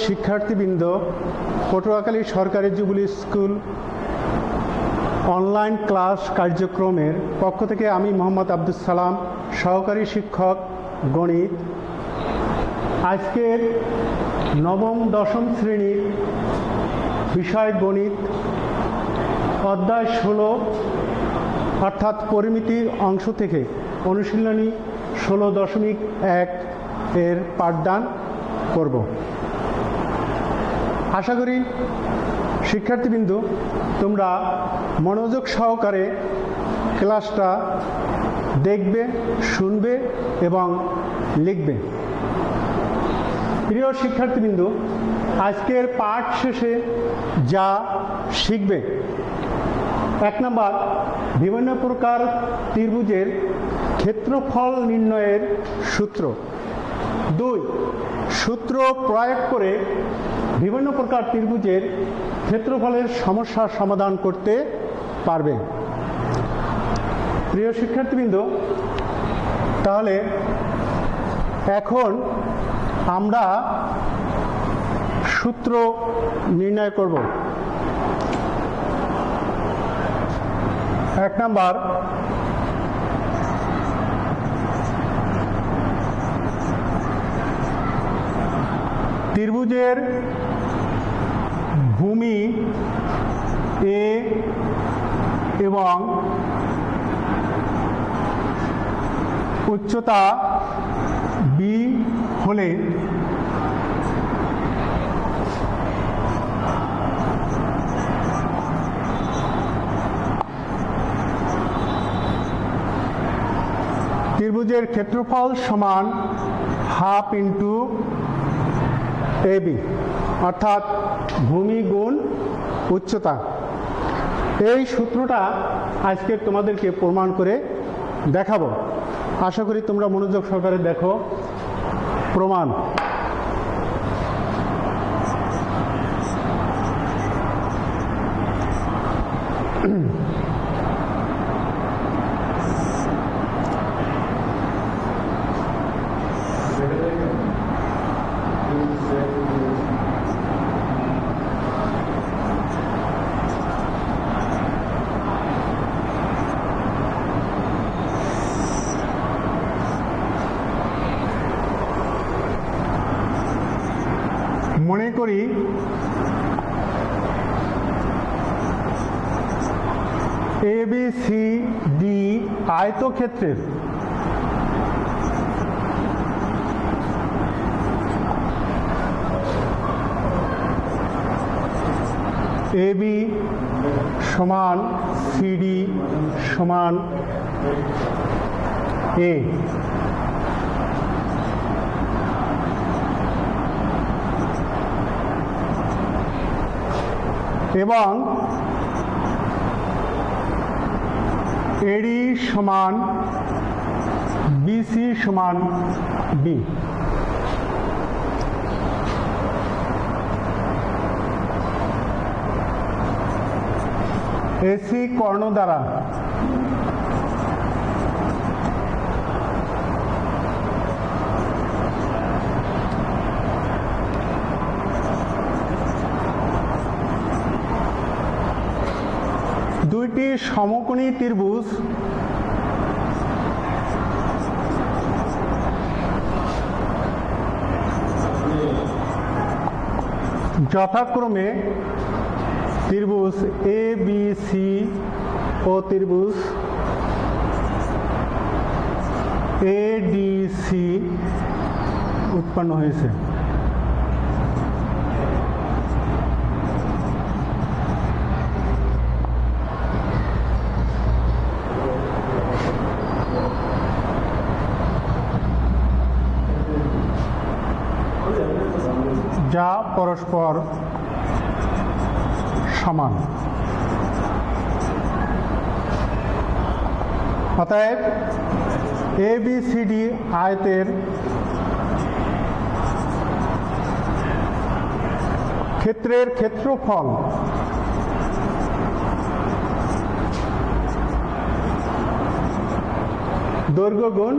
শিক্ষার্থীবৃন্দ, পটুয়াখালী সরকারি jubilee school online class কার্যক্রমের পক্ষ থেকে আমি মোহাম্মদ আব্দুস সালাম, সহকারী শিক্ষক গণিত। আজকের নবম দশম শ্রেণীর বিষয় গণিত, অধ্যায় 16 অর্থাৎ পরিমিতির অংশ থেকে অনুশীলনী 16.1 এর পাঠদান করব। আশা করি শিক্ষার্থীবৃন্দ তোমরা মনোযোগ সহকারে ক্লাসটা দেখবে, শুনবে এবং লিখবে। প্রিয় শিক্ষার্থীবৃন্দ, আজকের পাঠ শেষে যা শিখবে: 1 নম্বর, বিভিন্ন প্রকার ত্রিভুজের ক্ষেত্রফল নির্ণয়ের সূত্র। 2, সূত্র প্রয়োগ করে বিভিন্ন প্রকার ত্রিভুজের ক্ষেত্রফলের সমস্যার সমাধান করতে পারবে। প্রিয় শিক্ষার্থীবৃন্দ, তাহলে এখন আমরা সূত্র নির্ণয় করব। 1 নম্বর, ত্রিভুজের ভূমি এ এবং উচ্চতা বি হলে ত্রিভুজের ক্ষেত্রফল সমান হাফ ইন্টু এবি, অর্থাৎ ভূমি গুণ উচ্চতা। এই সূত্রটা আজকে তোমাদেরকে প্রমাণ করে দেখাবো। আশা করি তোমরা মনোযোগ সহকারে দেখো প্রমাণ। মনে করি ABCD আয়তক্ষেত্রের AB সমান CD সমান A। এবং এডি সমান বিসি সমান বি। এসি কর্ণ দ্বারা দুইটি সমকোণী ত্রিভুজ যথাক্রমে ত্রিভুজ ABC ও ত্রিভুজ ADC উৎপন্ন হয়েছে। যা পরস্পর সমান। অতএব ABCD আয়তের ক্ষেত্রের ক্ষেত্রফল দৈর্ঘ্য গুণ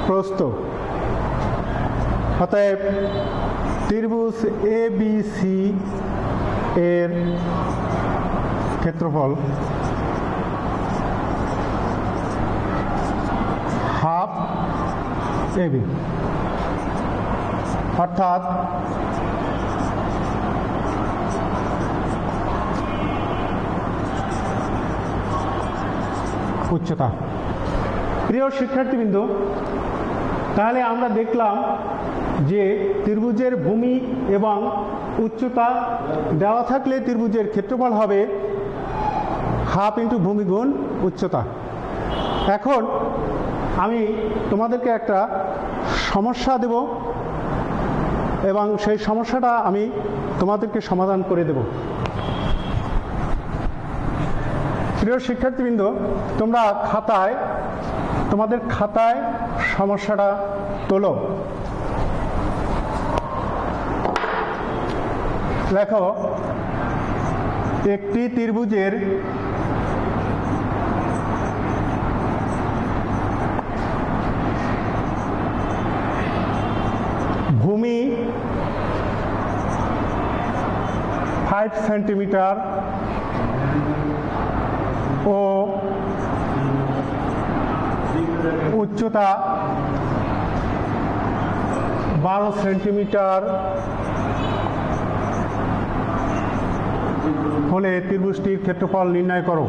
প্রস্থ। অতএব ত্রিভুজ ABC এর ক্ষেত্রফল হাফ AB, অর্থাৎ উচ্চতা। প্রিয় শিক্ষার্থীবৃন্দ, তাহলে আমরা দেখলাম যে ত্রিভুজের ভূমি এবং উচ্চতা দেওয়া থাকলে ত্রিভুজের ক্ষেত্রফল হবে হাফ ইন্টু ভূমি গুণ উচ্চতা। এখন আমি তোমাদেরকে একটা সমস্যা দেব এবং সেই সমস্যাটা আমি তোমাদেরকে সমাধান করে দেব। প্রিয় শিক্ষার্থীবৃন্দ, তোমরা তোমাদের খাতায় সমস্যাটা তোলো। দেখো, একটি ত্রিভুজের ভূমি 5 সেন্টিমিটার ও উচ্চতা 12 সেন্টিমিটার হলে ত্রিভুজটির ক্ষেত্রফল নির্ণয় করো।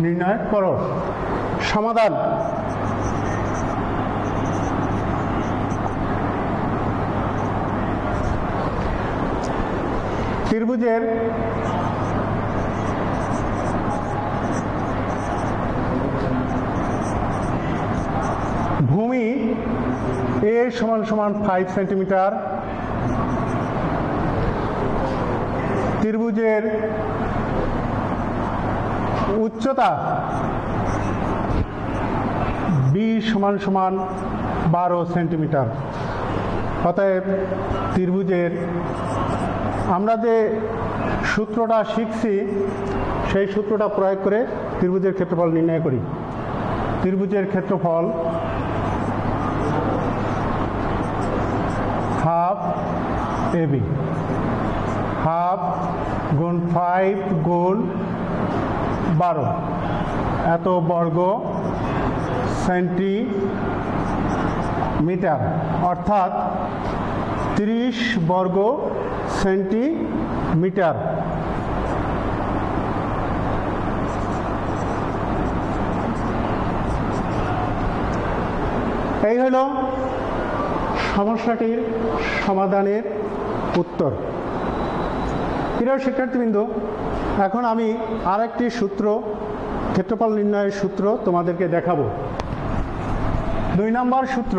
নির্ণয় করো। সমাধান। ত্রিভুজের ভূমি A সমান 5 সেন্টিমিটার, ত্রিভুজের উচ্চতা B সমান 12 সেন্টিমিটার। অতএব ত্রিভুজের আমরা যে সূত্রটা শিখছি সেই সূত্রটা প্রয়োগ করে ত্রিভুজের ক্ষেত্রফল নির্ণয় করি। ত্রিভুজের ক্ষেত্রফল হাফ AB, হাফ গুণ 5 গুণ 12 এত বর্গ সেন্টিমিটার, অর্থাৎ 30 বর্গ সেন্টিমিটার। এই হলো সমস্যাটির সমাধানের উত্তর। প্রিয় শিক্ষার্থীবৃন্দ, এখন আমি আরেকটি সূত্র, ক্ষেত্রফল নির্ণয়ের সূত্র তোমাদেরকে দেখাবো। 2 নম্বর সূত্র।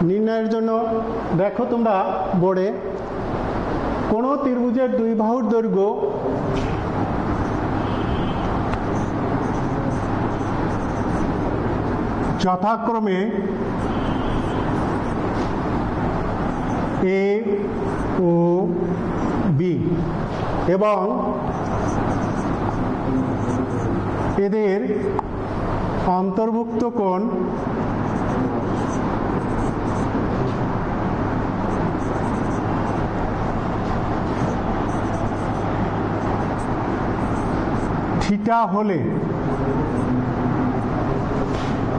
নির্ণয়ের জন্য দেখো তোমরা বোর্ডে, কোনো ত্রিভুজের 2 বাহুর দৈর্ঘ্য যথাক্রমে A ও B এবং এদের অন্তর্ভুক্ত কোণ থিটা হলে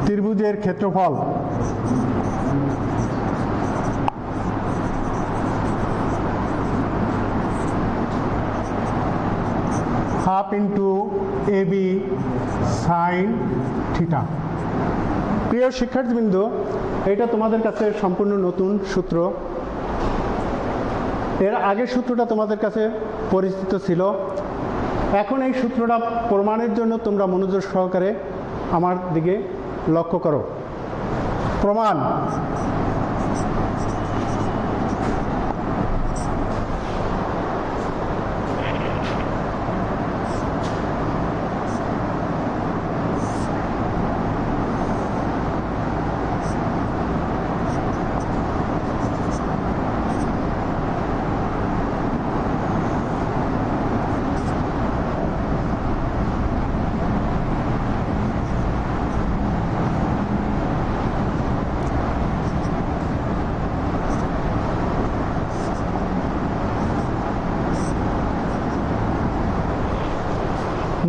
ত্রিভুজের ক্ষেত্রফল half into AB sine theta. প্রিয় শিক্ষার্থীবৃন্দ, এটা তোমাদের কাছে সম্পূর্ণ নতুন সূত্র। এর আগের সূত্রটা তোমাদের কাছে পরিচিত ছিল। এখন এই সূত্রটা প্রমাণের জন্য তোমরা মনোযোগ সহকারে আমার দিকে লক্ষ্য করো। প্রমাণ।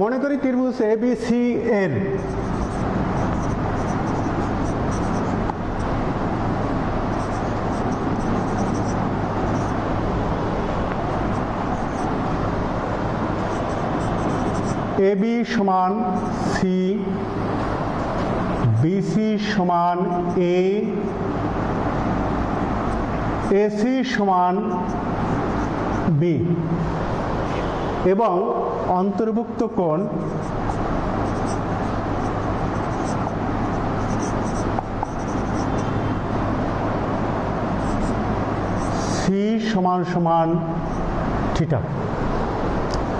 মনে করি ত্রিভুজ এবিসি এর এবি সমান সি, বিসি সমান এ, এসি সমান বি এবং অন্তর্ভুক্ত কোণ সি সমান সমান থিটা।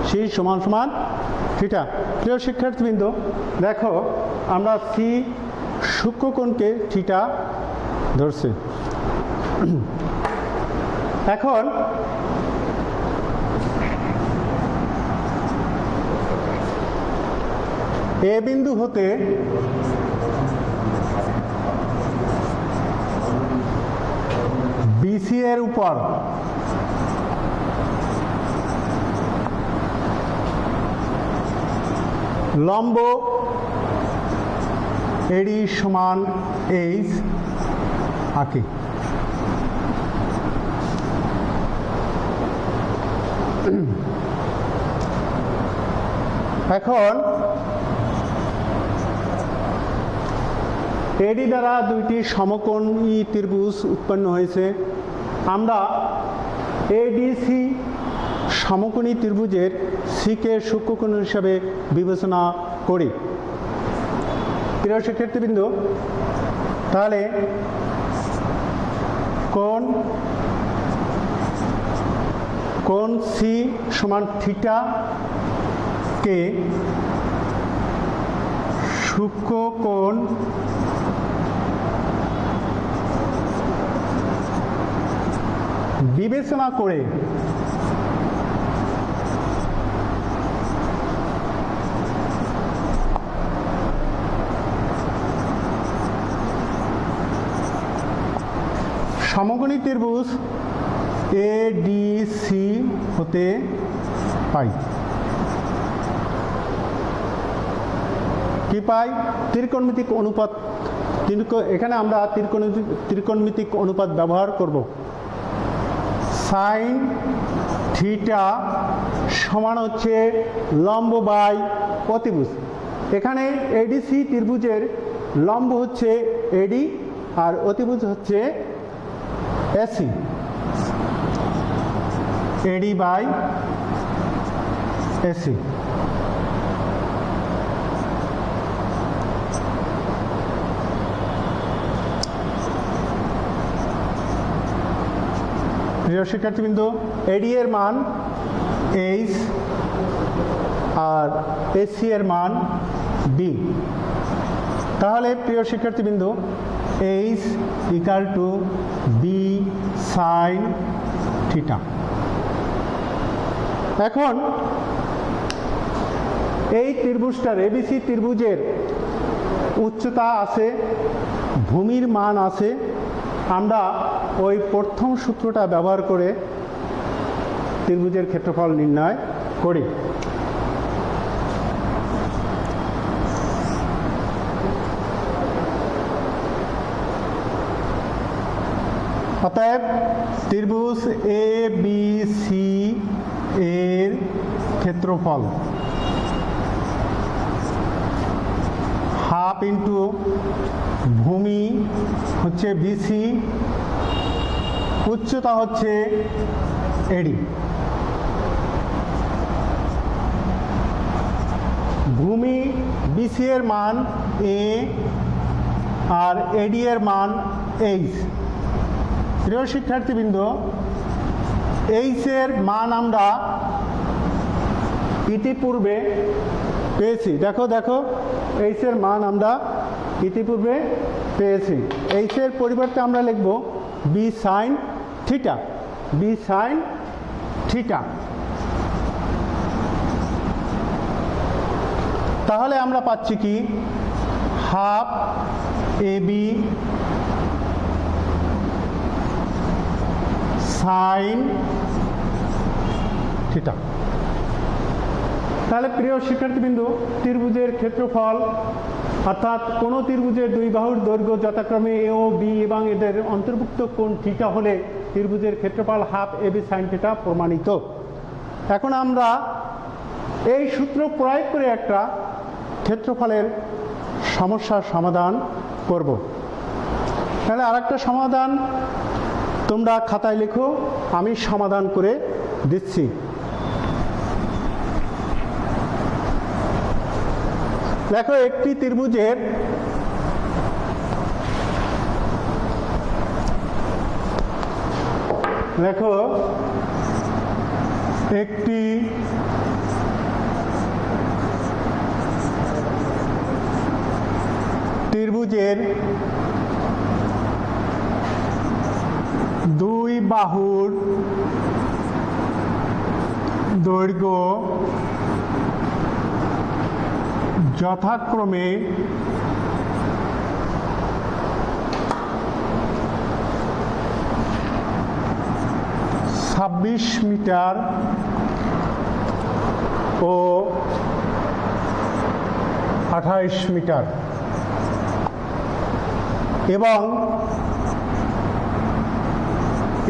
সি সমান সমান থিটা। প্রিয় শিক্ষার্থীবৃন্দ, দেখো আমরা সি সূক্ষ্মকোণকে থিটা ধরছি। এখন এ বিন্দু হতে বিসি এর উপর লম্ব এডি সমান এইচ আঁকি। এখন এডি দ্বারা দুইটি সমকোণী ত্রিভুজ উৎপন্ন হয়েছে। আমরা এডিসি সমকোণী ত্রিভুজের সিকে সূক্ষ্মকোণ হিসাবে বিবেচনা করি। প্রিয় শিক্ষার্থীবৃন্দ, তাহলে কোণ সি সমান থিটা কে সূক্ষ্মকোণ বিবেচনা করে সমকোণী ত্রিভুজ এডিসি হতে পাই। কি পাই? ত্রিকোণমিতিক অনুপাত। এখানে আমরা ত্রিকোণমিতিক অনুপাত ব্যবহার করব। সাইন থিটা সমান হচ্ছে লম্ব বাই অতিভুজ। এখানে এডিসি ত্রিভুজের লম্ব হচ্ছে এডি আর অতিভুজ হচ্ছে এসি। Eddy by AC. প্রিয় শিক্ষার্থীবৃন্দ, এডি এর মান এইচ আর এসি এর মান বি। তাহলে প্রিয় শিক্ষার্থীবৃন্দ, H equal to B sine theta. এখন এই ত্রিভুজটার এবিসি ত্রিভুজের উচ্চতা আছে, ভূমির মান আছে। আমরা ওই প্রথম সূত্রটা ব্যবহার করে ত্রিভুজের ক্ষেত্রফল নির্ণয় করি। অতএব ত্রিভুজ এ বি সি এর ক্ষেত্রফল হাফ ইন্টু ভূমি হচ্ছে বিসি, উচ্চতা হচ্ছে এডি। ভূমি বিসি এর মান এ আর এডি এর মান এইচ। প্রিয় শিক্ষার্থীবৃন্দ, এইচ এর মান আমরা ইতিপূর্বে পেয়েছি। দেখো এইচ এর মান আমরা ইতিপূর্বে পেয়েছি। এইচ এর পরিবর্তে আমরা লিখব B sine theta. B sine theta. তাহলে আমরা পাচ্ছি কি? Half A B sine theta. তাহলে প্রিয় শিক্ষার্থীবৃন্দ, ত্রিভুজের ক্ষেত্রফল অর্থাৎ কোনো ত্রিভুজের দুই বাহুর দৈর্ঘ্য যথাক্রমে এ ও বি এবং এদের অন্তর্ভুক্ত কোণ থিটা হলে ত্রিভুজের ক্ষেত্রফল half A B sine theta প্রমাণিত। এখন আমরা এই সূত্র প্রয়োগ করে একটা ক্ষেত্রফলের সমস্যার সমাধান করব। তাহলে আরেকটা সমাধান তোমরা খাতায় লেখো, আমি সমাধান করে দিচ্ছি। দেখো, একটি ত্রিভুজের একটি ত্রিভুজের দুই বাহুর দৈর্ঘ্য যথাক্রমে ছাব্বিশ মিটার ও 28 মিটার এবং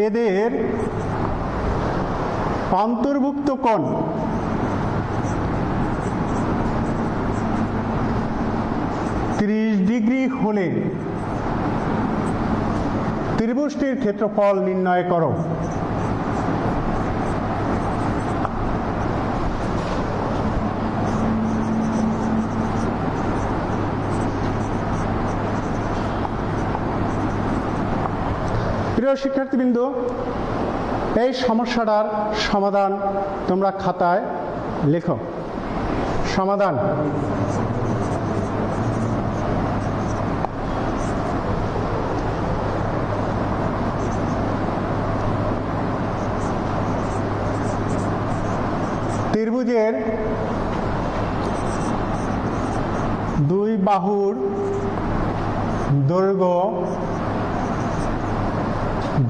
এদের অন্তর্ভুক্ত কোণ 30 ডিগ্রি হলে ত্রিভুজটির ক্ষেত্রফল নির্ণয় করো। প্রিয় শিক্ষার্থীবৃন্দ, এই সমস্যাটার সমাধান তোমরা খাতায় লেখো। সমাধান: ত্রিভুজের দুই বাহুর দৈর্ঘ্য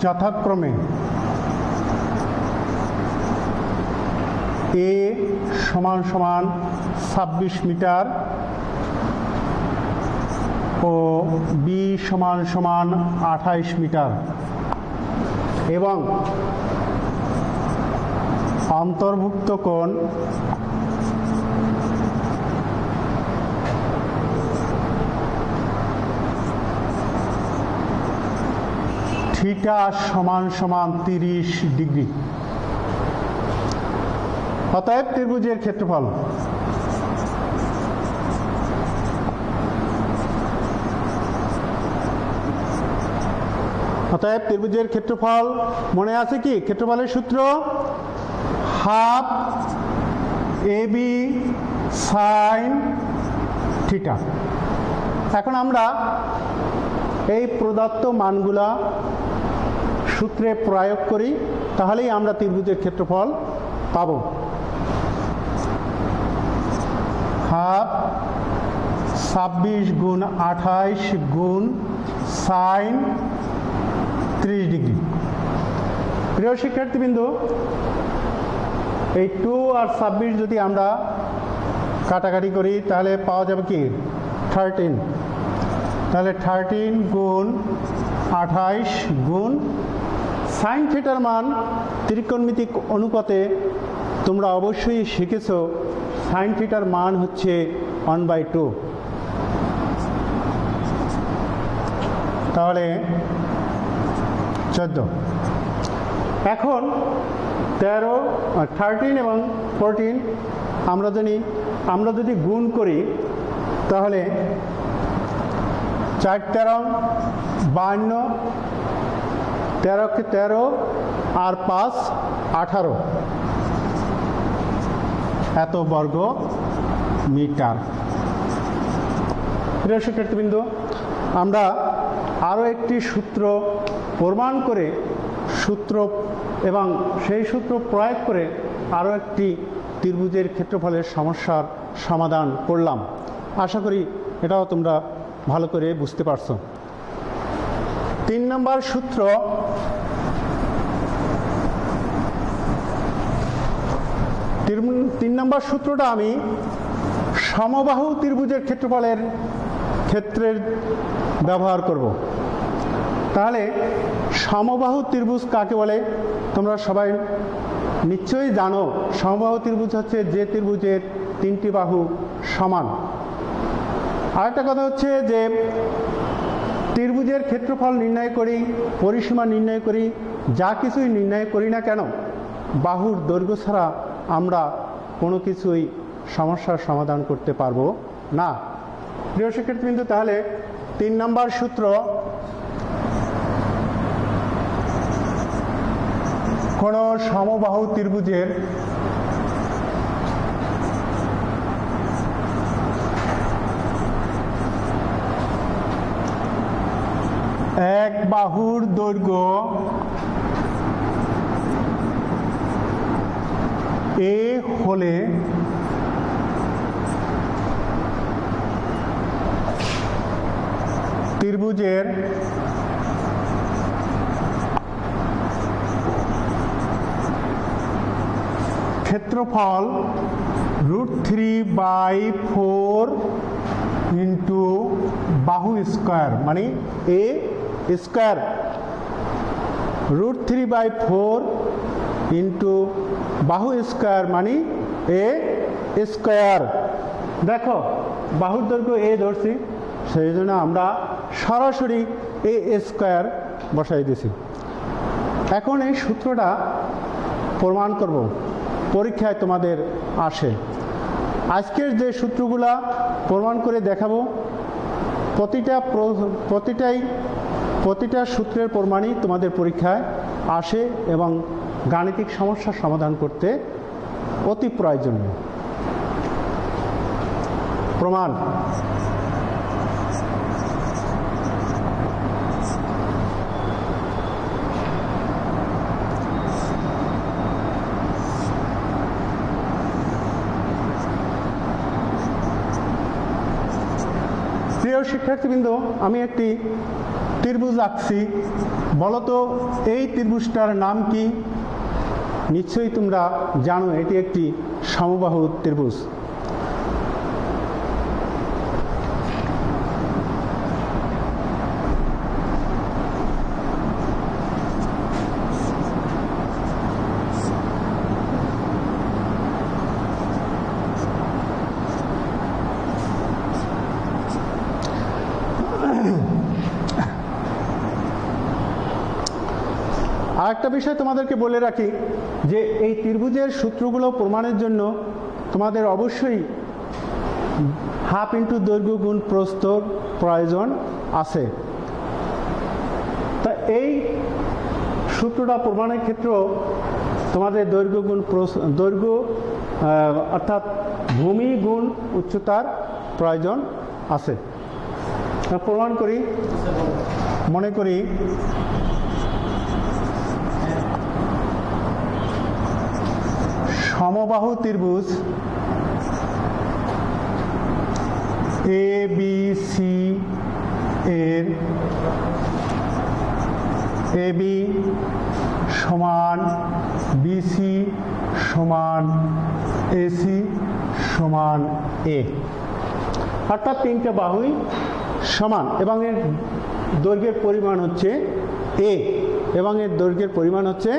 যথাক্রমে এ সমান সমান 26 মিটার ও বি সমান সমান 28 মিটার এবং অন্তর্ভুক্ত কোণ থিটা সমান সমান 30 ডিগ্রি। অতএব ত্রিভুজের ক্ষেত্রফল মনে আছে কি? ক্ষেত্রফলের সূত্র half A B sine theta. এখন আমরা এই প্রদত্ত মানগুলা সূত্রে প্রয়োগ করি, তাহলেই আমরা ত্রিভুজের ক্ষেত্রফল পাব। হাফ 26 গুণ 28 গুণ সাইন 30 ডিগ্রি। প্রিয় শিক্ষার্থীবৃন্দ, এই 2 আর 26 যদি আমরা কাটাকাটি করি তাহলে পাওয়া যাবে কি 13। তাহলে 13 গুণ 28 গুণ সাইন থিটার মান ত্রিকোণমিতিক অনুপাতে তোমরা অবশ্যই শিখেছ। সাইন থিটার মান হচ্ছে 1/2। তাহলে 14। এখন 13 এবং 14 আমরা যদি গুণ করি তাহলে 4 13 52, 13 কে 13 আর 5 18 এত বর্গ মিটার। প্রিয় শিক্ষার্থীবৃন্দ, আমরা আরও একটি সূত্র প্রমাণ করে এবং সেই সূত্র প্রয়োগ করে আরও একটি ত্রিভুজের ক্ষেত্রফলের সমস্যার সমাধান করলাম। আশা করি এটাও তোমরা ভালো করে বুঝতে পারছো। 3 নম্বর সূত্র: তিন নম্বর সূত্রটা আমি সমবাহু ত্রিভুজের ক্ষেত্রফলের ক্ষেত্রে ব্যবহার করব। তাহলে সমবাহু ত্রিভুজ কাকে বলে তোমরা সবাই নিশ্চয়ই জানো। সমবাহু ত্রিভুজ হচ্ছে যে ত্রিভুজের তিনটি বাহু সমান। আরেকটা কথা হচ্ছে যে ত্রিভুজের ক্ষেত্রফল নির্ণয় করি, পরিসীমা নির্ণয় করি, যা কিছুই নির্ণয় করি না কেন, বাহুর দৈর্ঘ্য ছাড়া আমরা কোনো কিছুই সমস্যার সমাধান করতে পারবো না। প্রিয় শিক্ষার্থীবৃন্দ, তাহলে 3 নম্বর সূত্র, কোনো সমবাহু ত্রিভুজের এক বাহুর দৈর্ঘ্য এ হলে ত্রিভুজের ক্ষেত্রফল √3/4 ইন্টু বাহু স্কোয়ার মানে এ স্কোয়ার। √3/4 ইন্টু বাহু স্কোয়ার মানে এ স্কোয়ার। দেখো বাহুর দৈর্ঘ্য এ ধরছি, সেই জন্য আমরা সরাসরি এ স্কোয়ার বসাই দিছি। এখন এই সূত্রটা প্রমাণ করব, পরীক্ষায় তোমাদের আসে। আজকের যে সূত্রগুলা প্রমাণ করে দেখাবো, প্রতিটা সূত্রের প্রমাণই তোমাদের পরীক্ষায় আসে এবং গাণিতিক সমস্যার সমাধান করতে অতি প্রয়োজনীয়। প্রমাণ, প্রিয় শিক্ষার্থীবৃন্দ, আমি একটি ত্রিভুজ আঁকছি। বলো তো এই ত্রিভুজটার নাম কি? নিশ্চয়ই তোমরা জানো এটি একটি সমবাহু ত্রিভুজ। আরেকটা বিষয় তোমাদেরকে বলে রাখি যে এই ত্রিভুজের সূত্রগুলো প্রমাণের জন্য তোমাদের অবশ্যই হাফ ইন্টু দৈর্ঘ্য গুণ প্রস্থর প্রয়োজন আছে। তা এই সূত্রটা প্রমাণের ক্ষেত্রেও তোমাদের দৈর্ঘ্য গুণ দৈর্ঘ্য অর্থাৎ ভূমি গুণ উচ্চতার প্রয়োজন আছে। প্রমাণ করি, মনে করি সমবাহু ত্রিভুজ এ বি সি এর এ বি সমান বিসি সমান এসি সমান এ, অর্থাৎ তিনটে বাহুই সমান এবং এর দৈর্ঘ্যের পরিমাণ হচ্ছে এ এবং এর দৈর্ঘ্যের পরিমাণ হচ্ছে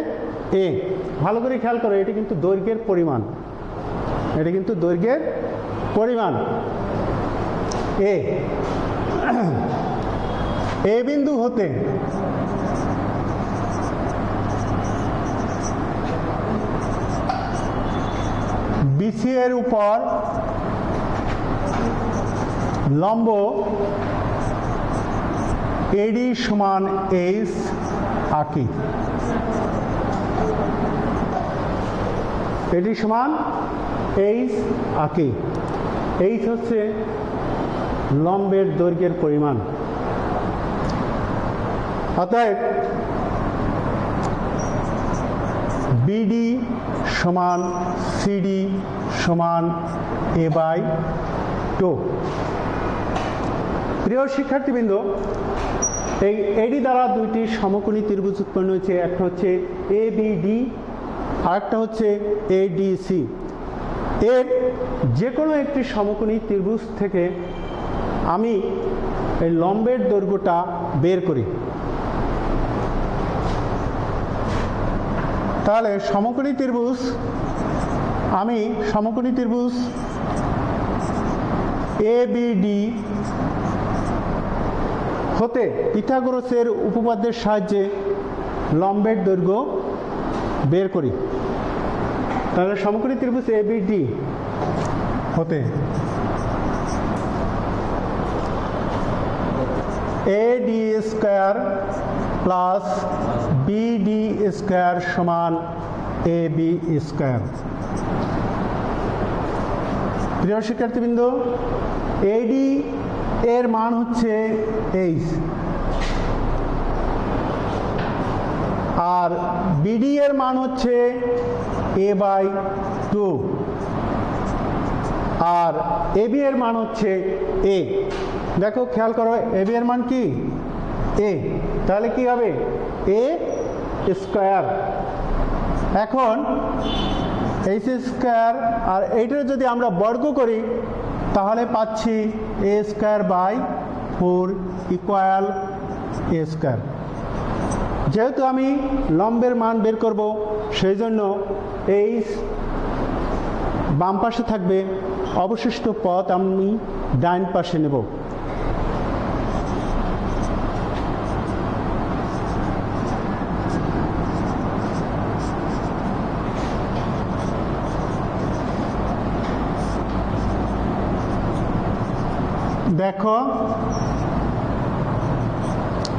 এ। ভালো করে খেয়াল করো, এটি কিন্তু দৈর্ঘ্যের পরিমাণ, এটি কিন্তু দৈর্ঘ্যের পরিমাণ এ। এ বিন্দু হতে বিসি এর উপর লম্ব এডি সমান এইচ আঁকি। এডি সমান এইচ আঁকি। এইচ হচ্ছে লম্বের দৈর্ঘ্যের পরিমাণ। অতএব বিডি সমান সিডি সমান a/2। প্রিয় শিক্ষার্থীবৃন্দ, এই এডি দ্বারা দুইটি সমকোণী ত্রিভুজ উৎপন্ন হয়েছে। একটা হচ্ছে এবিডি, আরেকটা হচ্ছে এডিসি। এর যে কোনো একটি সমকোণী ত্রিভুজ থেকে আমি এই লম্বের দৈর্ঘ্যটা বের করি। তাহলে সমকোণী ত্রিভুজ ABD হতে পিথাগোরাসের উপপাদ্যের সাহায্যে লম্বের দৈর্ঘ্য বের করি। তাহলে সমকোণী ত্রিভুজ ABD হতে AD square plus BD square সমান AB স্কয়ার। প্রিয় শিক্ষার্থীবৃন্দ, AD এর মান হচ্ছে h আর BD এর মান হচ্ছে a/2 আর AB এর মান হচ্ছে a। দেখো, খেয়াল করো, AB এর মান কি a, তাহলে কি হবে a স্কয়ার। এখন h স্কয়ার আর এইটার যদি আমরা বর্গ করি তাহলে পাচ্ছি a square by 4 equal a square. যেহেতু আমি লম্বের মান বের করব সেই জন্য h বাম পাশে থাকবে, অবশিষ্ট পথ আমি ডান পাশে নেব। দেখো,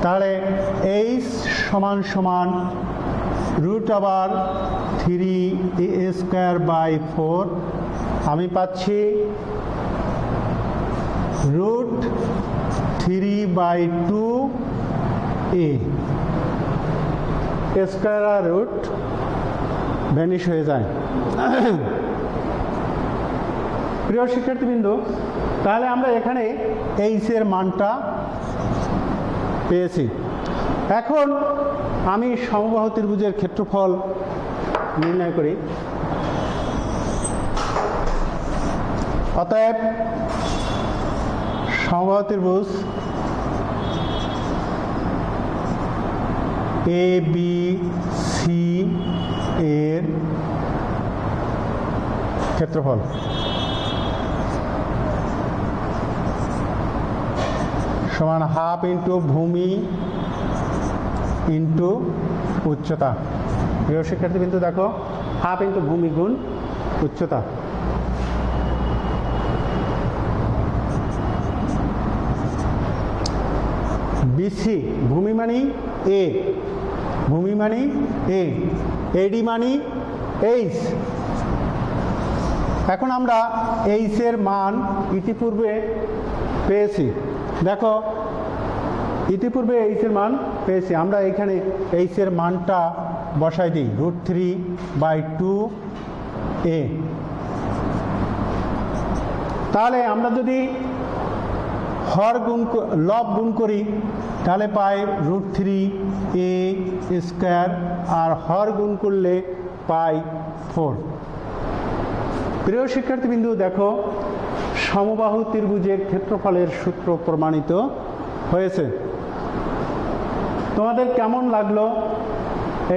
তাহলে h সমান সমান √3a স্কয়ার বাই 4, আমি পাচ্ছি √3/2a স্কয়ার আর রুট ভ্যানিশ হয়ে যায়। প্রিয় শিক্ষার্থীবৃন্দ, তাহলে আমরা এখানে h এর মানটা পেয়েছি। এখন আমি সমবাহু ত্রিভুজের ক্ষেত্রফল নির্ণয় করি। অতএব সমবাহু ত্রিভুজ ABC এর ক্ষেত্রফল সমান হাফ ইন্টু ভূমি ইন্টু উচ্চতা। প্রিয় শিক্ষার্থীবৃন্দ, দেখো, হাফ ইন্টু ভূমি গুণ উচ্চতা। BC ভূমি মানি a, ভূমি মানি a, AD মানি h। এখন আমরা h এর মান ইতিপূর্বে পেয়েছি। দেখো, ইতিপূর্বে h এর মান পেয়েছি, আমরা এখানে h এর মানটা বসাই দিই √3/2a। তাহলে আমরা যদি লব গুণ করি তাহলে পাই √3a স্কয়ার আর হর গুণ করলে পাই 4। প্রিয় শিক্ষার্থীবৃন্দু, দেখো, সমবাহু ত্রিভুজের ক্ষেত্রফলের সূত্র প্রমাণিত হয়েছে। তোমাদের কেমন লাগলো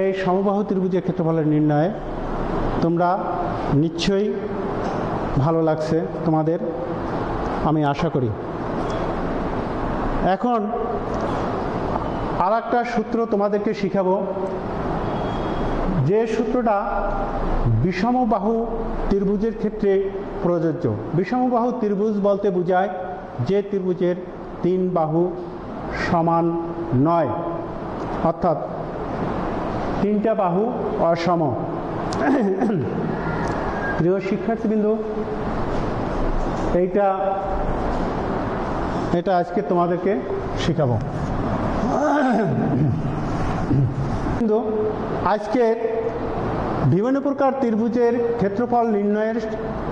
এই সমবাহু ত্রিভুজের ক্ষেত্রফলের নির্ণয়ে? তোমরা নিশ্চয়ই ভালো লাগছে তোমাদের, আমি আশা করি। এখন আর একটা সূত্র তোমাদেরকে শিখাবো, যে সূত্রটা বিষমবাহু ত্রিভুজের ক্ষেত্রে প্রযোজ্য। বিষমবাহু ত্রিভুজ বলতে বোঝায় যে ত্রিভুজের 3 বাহু সমান নয়, অর্থাৎ 3টা বাহু অসম। প্রিয় শিক্ষার্থীবৃন্দ, এটা আজকে তোমাদেরকে শেখাবো। কিন্তু আজকে বিভিন্ন প্রকার ত্রিভুজের ক্ষেত্রফল নির্ণয়ের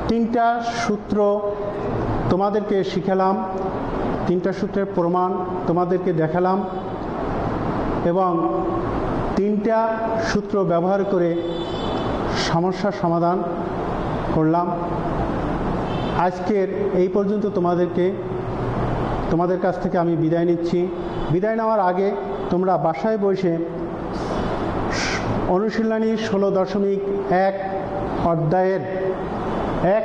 3টা সূত্র তোমাদেরকে শিখালাম, 3টা সূত্রের প্রমাণ তোমাদেরকে দেখালাম এবং 3টা সূত্র ব্যবহার করে সমস্যার সমাধান করলাম। আজকের এই পর্যন্ত তোমাদের কাছ থেকে আমি বিদায় নিচ্ছি। বিদায় নেওয়ার আগে তোমরা বাসায় বসে অনুশীলনী 16.1 অধ্যায়ের 1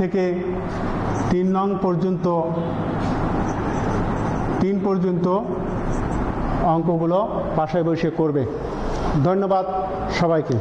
থেকে 3 নং পর্যন্ত 3 পর্যন্ত অঙ্কগুলো বাসায় বসে করবে। ধন্যবাদ সবাইকে।